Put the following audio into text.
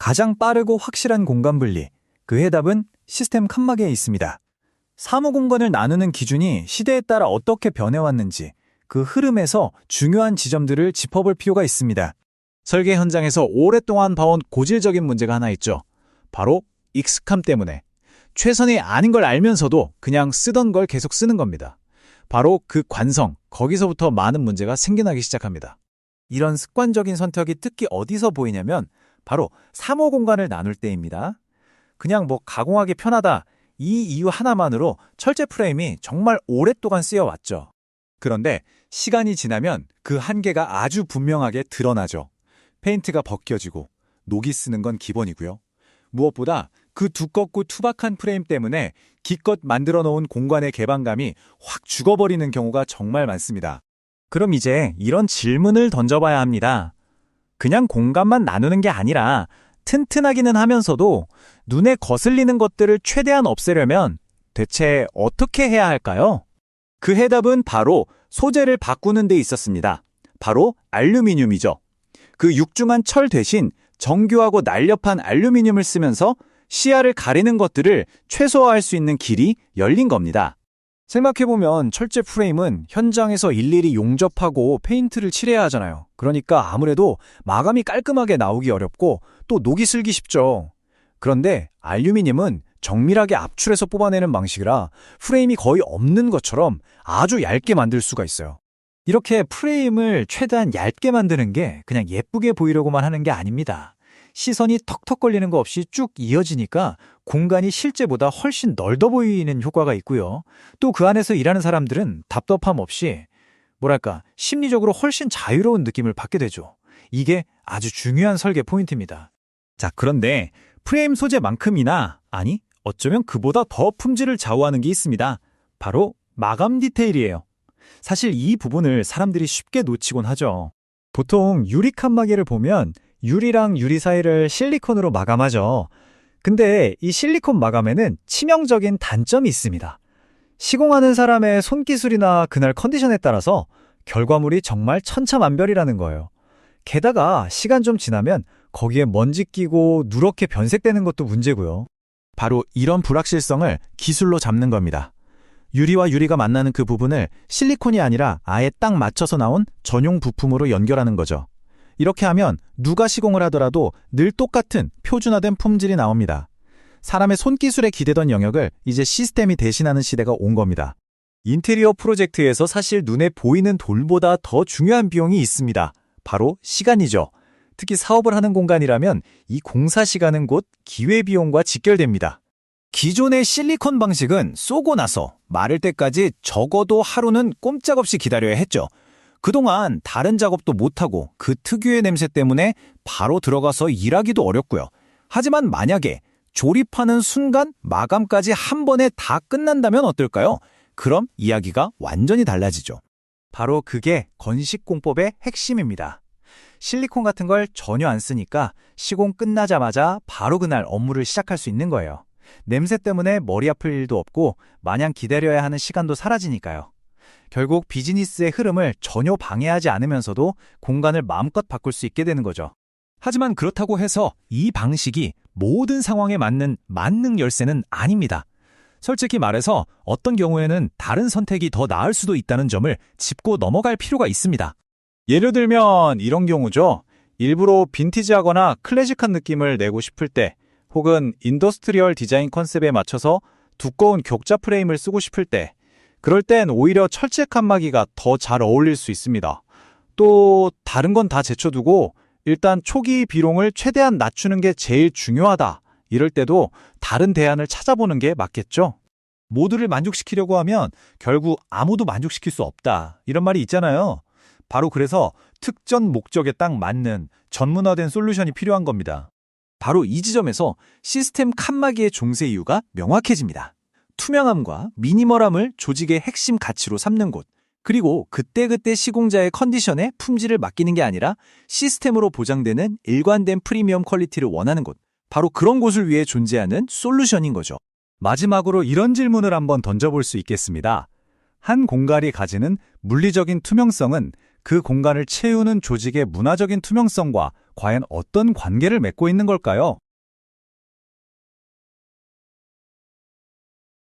가장 빠르고 확실한 공간 분리, 그 해답은 시스템 칸막이에 있습니다. 사무 공간을 나누는 기준이 시대에 따라 어떻게 변해왔는지 그 흐름에서 중요한 지점들을 짚어볼 필요가 있습니다. 설계 현장에서 오랫동안 봐온 고질적인 문제가 하나 있죠. 바로 익숙함 때문에. 최선이 아닌 걸 알면서도 그냥 쓰던 걸 계속 쓰는 겁니다. 바로 그 관성, 거기서부터 많은 문제가 생겨나기 시작합니다. 이런 습관적인 선택이 특히 어디서 보이냐면 바로 사무 공간을 나눌 때입니다. 그냥 가공하기 편하다, 이 이유 하나만으로 철제 프레임이 정말 오랫동안 쓰여왔죠. 그런데 시간이 지나면 그 한계가 아주 분명하게 드러나죠. 페인트가 벗겨지고 녹이 쓰는 건 기본이고요. 무엇보다 그 두껍고 투박한 프레임 때문에 기껏 만들어 놓은 공간의 개방감이 확 죽어버리는 경우가 정말 많습니다. 그럼 이제 이런 질문을 던져봐야 합니다. 그냥 공간만 나누는 게 아니라 튼튼하기는 하면서도 눈에 거슬리는 것들을 최대한 없애려면 대체 어떻게 해야 할까요? 그 해답은 바로 소재를 바꾸는 데 있었습니다. 바로 알루미늄이죠. 그 육중한 철 대신 정교하고 날렵한 알루미늄을 쓰면서 시야를 가리는 것들을 최소화할 수 있는 길이 열린 겁니다. 생각해보면 철제 프레임은 현장에서 일일이 용접하고 페인트를 칠해야 하잖아요. 그러니까 아무래도 마감이 깔끔하게 나오기 어렵고 또 녹이 슬기 쉽죠. 그런데 알루미늄은 정밀하게 압출해서 뽑아내는 방식이라 프레임이 거의 없는 것처럼 아주 얇게 만들 수가 있어요. 이렇게 프레임을 최대한 얇게 만드는 게 그냥 예쁘게 보이려고만 하는 게 아닙니다. 시선이 턱턱 걸리는 거 없이 쭉 이어지니까 공간이 실제보다 훨씬 넓어 보이는 효과가 있고요. 또 그 안에서 일하는 사람들은 답답함 없이 심리적으로 훨씬 자유로운 느낌을 받게 되죠. 이게 아주 중요한 설계 포인트입니다. 자, 그런데 프레임 소재만큼이나, 아니, 어쩌면 그보다 더 품질을 좌우하는 게 있습니다. 바로 마감 디테일이에요. 사실 이 부분을 사람들이 쉽게 놓치곤 하죠. 보통 유리 칸막이를 보면 유리랑 유리 사이를 실리콘으로 마감하죠. 근데 이 실리콘 마감에는 치명적인 단점이 있습니다. 시공하는 사람의 손기술이나 그날 컨디션에 따라서 결과물이 정말 천차만별이라는 거예요. 게다가 시간 좀 지나면 거기에 먼지 끼고 누렇게 변색되는 것도 문제고요. 바로 이런 불확실성을 기술로 잡는 겁니다. 유리와 유리가 만나는 그 부분을 실리콘이 아니라 아예 딱 맞춰서 나온 전용 부품으로 연결하는 거죠. 이렇게 하면 누가 시공을 하더라도 늘 똑같은 표준화된 품질이 나옵니다. 사람의 손기술에 기대던 영역을 이제 시스템이 대신하는 시대가 온 겁니다. 인테리어 프로젝트에서 사실 눈에 보이는 돌보다 더 중요한 비용이 있습니다. 바로 시간이죠. 특히 사업을 하는 공간이라면 이 공사 시간은 곧 기회비용과 직결됩니다. 기존의 실리콘 방식은 쏘고 나서 마를 때까지 적어도 하루는 꼼짝없이 기다려야 했죠. 그동안 다른 작업도 못하고 그 특유의 냄새 때문에 바로 들어가서 일하기도 어렵고요. 하지만 만약에 조립하는 순간 마감까지 한 번에 다 끝난다면 어떨까요? 그럼 이야기가 완전히 달라지죠. 바로 그게 건식공법의 핵심입니다. 실리콘 같은 걸 전혀 안 쓰니까 시공 끝나자마자 바로 그날 업무를 시작할 수 있는 거예요. 냄새 때문에 머리 아플 일도 없고 마냥 기다려야 하는 시간도 사라지니까요. 결국 비즈니스의 흐름을 전혀 방해하지 않으면서도 공간을 마음껏 바꿀 수 있게 되는 거죠. 하지만 그렇다고 해서 이 방식이 모든 상황에 맞는 만능 열쇠는 아닙니다. 솔직히 말해서 어떤 경우에는 다른 선택이 더 나을 수도 있다는 점을 짚고 넘어갈 필요가 있습니다. 예를 들면 이런 경우죠. 일부러 빈티지하거나 클래식한 느낌을 내고 싶을 때, 혹은 인더스트리얼 디자인 컨셉에 맞춰서 두꺼운 격자 프레임을 쓰고 싶을 때, 그럴 땐 오히려 철제 칸막이가 더 잘 어울릴 수 있습니다. 또 다른 건 다 제쳐두고 일단 초기 비용을 최대한 낮추는 게 제일 중요하다. 이럴 때도 다른 대안을 찾아보는 게 맞겠죠? 모두를 만족시키려고 하면 결국 아무도 만족시킬 수 없다. 이런 말이 있잖아요. 바로 그래서 특정 목적에 딱 맞는 전문화된 솔루션이 필요한 겁니다. 바로 이 지점에서 시스템 칸막이의 종세 이유가 명확해집니다. 투명함과 미니멀함을 조직의 핵심 가치로 삼는 곳, 그리고 그때그때 시공자의 컨디션에 품질을 맡기는 게 아니라 시스템으로 보장되는 일관된 프리미엄 퀄리티를 원하는 곳, 바로 그런 곳을 위해 존재하는 솔루션인 거죠. 마지막으로 이런 질문을 한번 던져볼 수 있겠습니다. 한 공간이 가지는 물리적인 투명성은 그 공간을 채우는 조직의 문화적인 투명성과 과연 어떤 관계를 맺고 있는 걸까요?